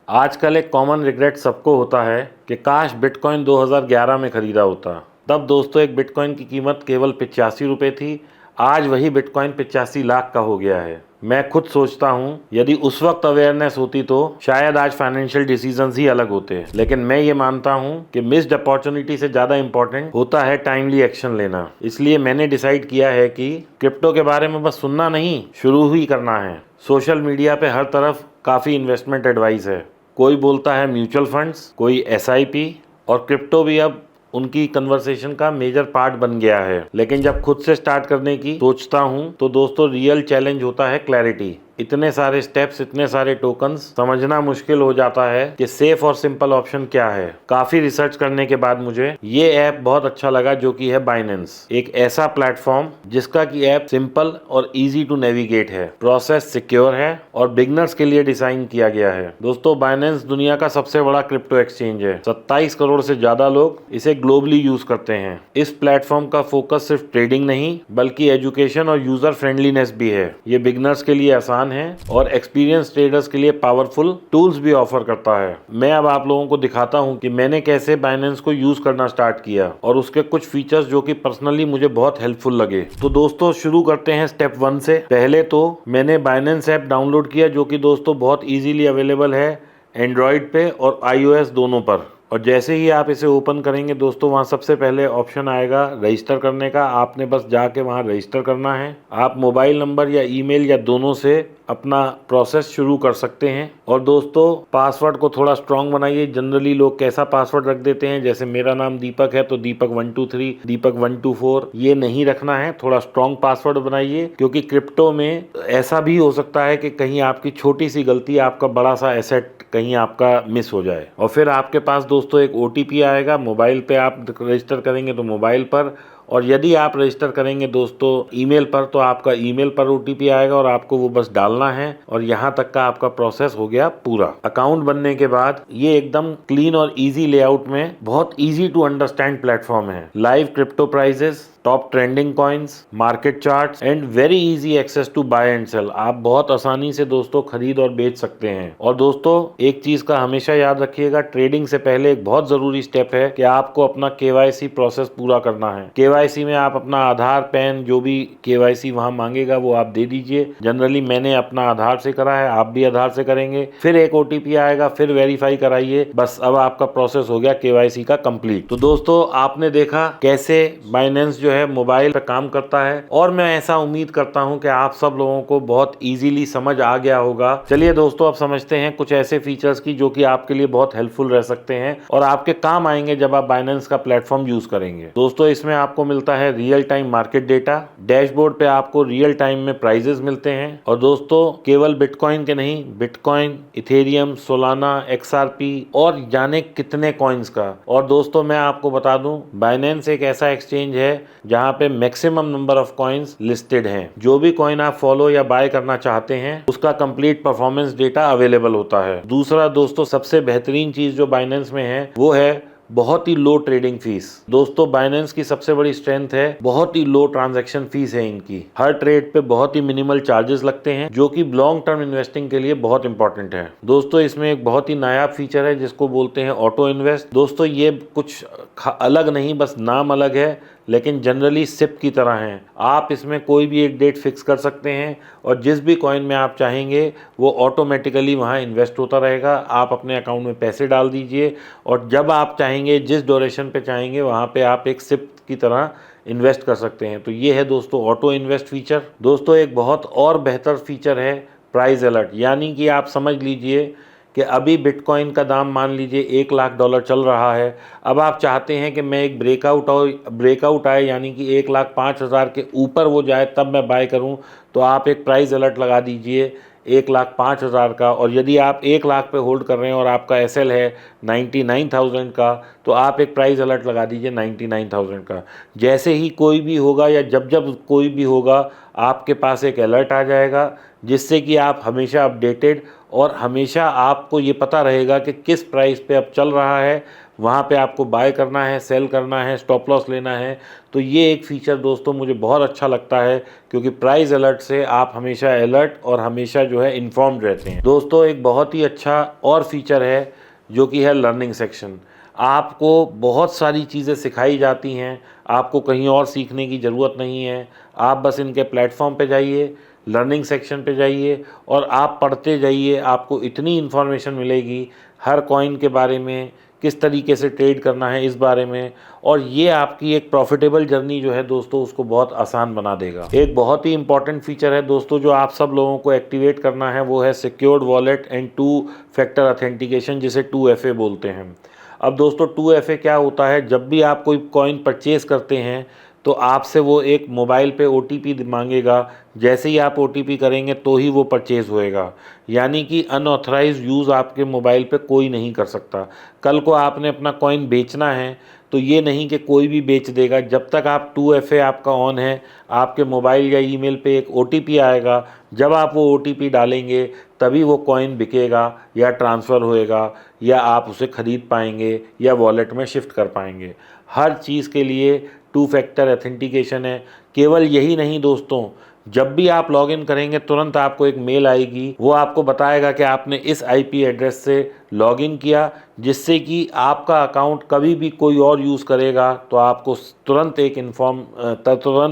आजकल एक common regret सबको होता है कि काश बिटकॉइन 2011 में ख़रीदा होता। तब दोस्तों एक बिटकॉइन की कीमत केवल 85 रुपये थी। आज वही बिटकॉइन 85 लाख का हो गया है। मैं खुद सोचता हूँ यदि उस वक्त अवेयरनेस होती तो शायद आज फाइनेंशियल डिसीजंस ही अलग होते। लेकिन मैं ये मानता हूँ कि मिस्ड अपॉर्चुनिटी से ज़्यादा इंपॉर्टेंट होता है टाइमली एक्शन लेना। इसलिए मैंने डिसाइड किया है कि क्रिप्टो के बारे में बस सुनना नहीं, शुरू ही करना है। सोशल मीडिया पे हर तरफ काफ़ी इन्वेस्टमेंट एडवाइस है। कोई बोलता है म्यूचुअल फंड्स, कोई एसआईपी, और क्रिप्टो भी अब उनकी कन्वर्सेशन का मेजर पार्ट बन गया है। लेकिन जब खुद से स्टार्ट करने की सोचता हूँ तो दोस्तों रियल चैलेंज होता है क्लैरिटी। इतने सारे स्टेप्स, इतने सारे टोकन्स, समझना मुश्किल हो जाता है कि सेफ और सिंपल ऑप्शन क्या है। काफ़ी रिसर्च करने के बाद मुझे ये ऐप बहुत अच्छा लगा जो कि है बाइनेंस। एक ऐसा प्लेटफॉर्म जिसका कि ऐप सिंपल और इजी टू नेविगेट है, प्रोसेस सिक्योर है और बिगनर्स के लिए डिजाइन किया गया है। दोस्तों बाइनेंस दुनिया का सबसे बड़ा क्रिप्टो एक्सचेंज है। 27 करोड़ से ज़्यादा लोग इसे ग्लोबली यूज करते हैं। इस प्लेटफॉर्म का फोकस सिर्फ ट्रेडिंग नहीं बल्कि एजुकेशन और यूजर फ्रेंडलीनेस भी है। ये बिगनर्स के लिए आसान है और एक्सपीरियंस ट्रेडर्स के लिए पावरफुल टूल्स भी ऑफर करता है। मैं अब आप लोगों को दिखाता हूं कि मैंने कैसे बाइनेंस को यूज करना स्टार्ट किया और उसके कुछ फीचर्स जो कि पर्सनली मुझे बहुत हेल्पफुल लगे। तो दोस्तों शुरू करते हैं स्टेप 1 से। पहले तो मैंने बाइनेंस ऐप डाउनलोड किया जो कि दोस्तों बहुत इजीली अवेलेबल है एंड्रॉयड पे और iOS दोनों पर। और जैसे ही आप इसे ओपन करेंगे दोस्तों वहाँ सबसे पहले ऑप्शन आएगा रजिस्टर करने का। आपने बस जाके वहाँ रजिस्टर करना है। आप मोबाइल नंबर या ईमेल या दोनों से अपना प्रोसेस शुरू कर सकते हैं। और दोस्तों पासवर्ड को थोड़ा स्ट्रॉन्ग बनाइए। जनरली लोग कैसा पासवर्ड रख देते हैं, जैसे मेरा नाम दीपक है तो दीपक 123, दीपक 124, ये नहीं रखना है। थोड़ा स्ट्रॉन्ग पासवर्ड बनाइए क्योंकि क्रिप्टो में ऐसा भी हो सकता है कि कहीं आपकी छोटी सी गलती आपका बड़ा सा एसेट कहीं आपका मिस हो जाए। और फिर आपके पास दोस्तों एक OTP आएगा। मोबाइल पे आप रजिस्टर करेंगे तो मोबाइल पर, और यदि आप रजिस्टर करेंगे दोस्तों ईमेल पर तो आपका ईमेल पर OTP आएगा और आपको वो बस डालना है। और यहाँ तक का आपका प्रोसेस हो गया पूरा। अकाउंट बनने के बाद ये एकदम क्लीन और इजी लेआउट में बहुत इजी टू अंडरस्टैंड प्लेटफॉर्म है। Live crypto prices, top trending coins, market charts and very easy access to buy and sell. आप बहुत आसानी से दोस्तों खरीद और बेच सकते हैं। और दोस्तों एक चीज का हमेशा याद रखिएगा, ट्रेडिंग से पहले एक बहुत जरूरी स्टेप है कि आपको अपना KYC प्रोसेस पूरा करना है। KYC में आप अपना आधार, पैन, जो भी KYC वहां मांगेगा वो आप दे दीजिए। जनरली मैंने अपना आधार से करा है, आप भी आधार से करेंगे। फिर एक OTP आएगा, फिर वेरीफाई कराइए। बस अब आपका प्रोसेस हो गया KYC का कंप्लीट। तो दोस्तों आपने देखा कैसे बाइनेंस जो है मोबाइल पर काम करता है और मैं ऐसा उम्मीद करता हूं कि आप सब लोगों को बहुत इजीली समझ आ गया होगा। चलिए दोस्तों अब समझते हैं कुछ ऐसे फीचर्स की जो कि आपके लिए बहुत हेल्पफुल रह सकते हैं और आपके काम आएंगे जब आप बाइनेंस का प्लेटफॉर्म यूज करेंगे। दोस्तों इसमें आपको मिलता है real time market data. Dashboard पे आपको रियल टाइम में प्राइजेस मिलते हैं। और दोस्तों केवल बिटकॉइन के नहीं, बिटकॉइन, इथेरियम, सोलाना, XRP और जाने कितने कॉइन्स का। और दोस्तों मैं आपको बता दूं बाइनेंस एक ऐसा एक्सचेंज है जहां पे maximum number of coins listed हैं। जो भी कॉइन आप फॉलो या बाय करना चाहते हैं उसका कंप्लीट परफॉर्मेंस डेटा अवेलेबल होता है। दूसरा दोस्तों सबसे बेहतरीन चीज जो बाइनेंस में है वो है बहुत ही लो ट्रेडिंग फीस। दोस्तों बाइनेंस की सबसे बड़ी स्ट्रेंथ है बहुत ही लो ट्रांजैक्शन फीस है इनकी। हर ट्रेड पे बहुत ही मिनिमल चार्जेस लगते हैं जो कि लॉन्ग टर्म इन्वेस्टिंग के लिए बहुत इंपॉर्टेंट है। दोस्तों इसमें एक बहुत ही नायाब फीचर है जिसको बोलते हैं ऑटो इन्वेस्ट। दोस्तों ये कुछ अलग नहीं, बस नाम अलग है, लेकिन जनरली सिप की तरह हैं। आप इसमें कोई भी एक डेट फिक्स कर सकते हैं और जिस भी कॉइन में आप चाहेंगे वो ऑटोमेटिकली वहाँ इन्वेस्ट होता रहेगा। आप अपने अकाउंट में पैसे डाल दीजिए और जब आप चाहेंगे, जिस ड्यूरेशन पे चाहेंगे, वहाँ पे आप एक सिप की तरह इन्वेस्ट कर सकते हैं। तो ये है दोस्तों ऑटो इन्वेस्ट फीचर। दोस्तों एक बहुत और बेहतर फीचर है प्राइस अलर्ट। यानी कि आप समझ लीजिए कि अभी बिटकॉइन का दाम मान लीजिए $1,00,000 चल रहा है। अब आप चाहते हैं कि मैं एक ब्रेकआउट आए यानी कि 1,05,000 के ऊपर वो जाए तब मैं बाय करूं, तो आप एक प्राइस अलर्ट लगा दीजिए 1,05,000 का। और यदि आप 1,00,000 पे होल्ड कर रहे हैं और आपका SL है 99,000 का तो आप एक प्राइस अलर्ट लगा दीजिए 99,000 का। जैसे ही कोई भी होगा या जब जब कोई भी होगा आपके पास एक अलर्ट आ जाएगा जिससे कि आप हमेशा अपडेटेड और हमेशा आपको ये पता रहेगा कि किस प्राइस पे अब चल रहा है, वहाँ पे आपको बाय करना है, सेल करना है, स्टॉप लॉस लेना है। तो ये एक फ़ीचर दोस्तों मुझे बहुत अच्छा लगता है, क्योंकि प्राइस अलर्ट से आप हमेशा अलर्ट और हमेशा जो है इन्फॉर्म्ड रहते हैं। दोस्तों एक बहुत ही अच्छा और फीचर है जो कि है लर्निंग सेक्शन। आपको बहुत सारी चीज़ें सिखाई जाती हैं, आपको कहीं और सीखने की ज़रूरत नहीं है। आप बस इनके प्लेटफॉर्म पे जाइए, लर्निंग सेक्शन पे जाइए और आप पढ़ते जाइए। आपको इतनी इन्फॉर्मेशन मिलेगी हर कॉइन के बारे में, किस तरीके से ट्रेड करना है इस बारे में, और ये आपकी एक प्रॉफिटेबल जर्नी जो है दोस्तों उसको बहुत आसान बना देगा। एक बहुत ही इंपॉर्टेंट फीचर है दोस्तों जो आप सब लोगों को एक्टिवेट करना है, वो है secured wallet and 2 factor authentication, जिसे 2FA बोलते हैं। अब दोस्तों 2FA क्या होता है, जब भी आप कोई कॉइन परचेज़ करते हैं तो आपसे वो एक मोबाइल पे OTP मांगेगा। जैसे ही आप OTP करेंगे तो ही वो परचेज़ होएगा, यानी कि अनऑथराइज्ड यूज़ आपके मोबाइल पे कोई नहीं कर सकता। कल को आपने अपना कॉइन बेचना है तो ये नहीं कि कोई भी बेच देगा। जब तक आप 2FA आपका ऑन है, आपके मोबाइल या ईमेल पे एक OTP आएगा। जब आप वो OTP डालेंगे तभी वो कॉइन बिकेगा या ट्रांसफ़र होएगा, या आप उसे ख़रीद पाएंगे या वॉलेट में शिफ्ट कर पाएंगे। हर चीज़ के लिए 2 फैक्टर ऑथेंटिकेशन है। केवल यही नहीं दोस्तों, जब भी आप लॉगिन करेंगे तुरंत आपको एक मेल आएगी, वो आपको बताएगा कि आपने इस IP एड्रेस से लॉगिन किया, जिससे कि आपका अकाउंट कभी भी कोई और यूज़ करेगा तो आपको तुरंत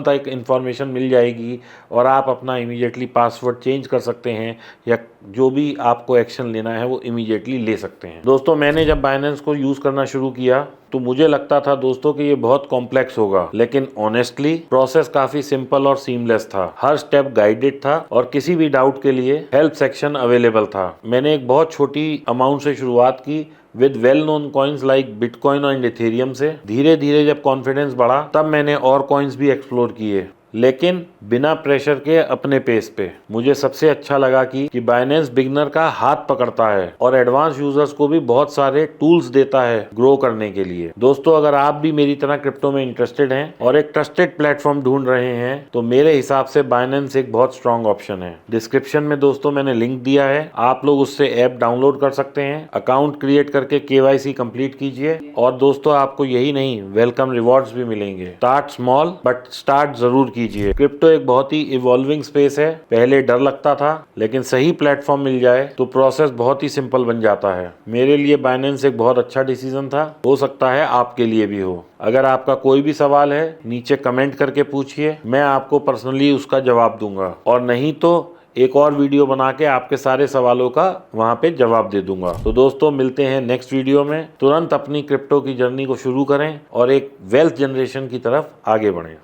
एक इन्फॉर्मेशन मिल जाएगी और आप अपना इमीडिएटली पासवर्ड चेंज कर सकते हैं, या जो भी आपको एक्शन लेना है वो इमीडिएटली ले सकते हैं। दोस्तों मैंने जब बाइनेंस को यूज़ करना शुरू किया तो मुझे लगता था दोस्तों कि ये बहुत कॉम्प्लेक्स होगा, लेकिन ऑनेस्टली प्रोसेस काफ़ी सिंपल और सीमलेस था। हर स्टेप गाइडेड था और किसी भी डाउट के लिए हेल्प सेक्शन अवेलेबल था। मैंने एक बहुत छोटी अमाउंट से शुरुआत की with well known coins like bitcoin और इथेरियम से। धीरे धीरे जब कॉन्फिडेंस बढ़ा तब मैंने और कॉइन्स भी एक्सप्लोर किए, लेकिन बिना प्रेशर के अपने पेस पे। मुझे सबसे अच्छा लगा कि बाइनेंस बिगनर का हाथ पकड़ता है और एडवांस यूजर्स को भी बहुत सारे टूल्स देता है ग्रो करने के लिए। दोस्तों अगर आप भी मेरी तरह क्रिप्टो में इंटरेस्टेड हैं और एक ट्रस्टेड प्लेटफॉर्म ढूंढ रहे हैं तो मेरे हिसाब से बाइनेंस एक बहुत स्ट्रॉन्ग ऑप्शन है। डिस्क्रिप्शन में दोस्तों मैंने लिंक दिया है, आप लोग उससे ऐप डाउनलोड कर सकते हैं। अकाउंट क्रिएट करके KYC कंप्लीट कीजिए और दोस्तों आपको यही नहीं, वेलकम रिवॉर्ड्स भी मिलेंगे। स्टार्ट स्मॉल बट स्टार्ट जरूर कीजिए। क्रिप्टो एक बहुत ही इवॉल्विंग स्पेस है। पहले डर लगता था, लेकिन सही प्लेटफॉर्म मिल जाए तो प्रोसेस बहुत ही सिंपल बन जाता है। मेरे लिए बाइनेंस एक बहुत अच्छा डिसीजन था, हो सकता है आपके लिए भी हो। अगर आपका कोई भी सवाल है नीचे कमेंट करके पूछिए, मैं आपको पर्सनली उसका जवाब दूंगा, और नहीं तो एक और वीडियो बना के आपके सारे सवालों का वहां पे जवाब दे दूंगा। तो दोस्तों मिलते हैं नेक्स्ट वीडियो में। तुरंत अपनी क्रिप्टो की जर्नी को शुरू करें और एक वेल्थ जनरेशन की तरफ आगे बढ़ें।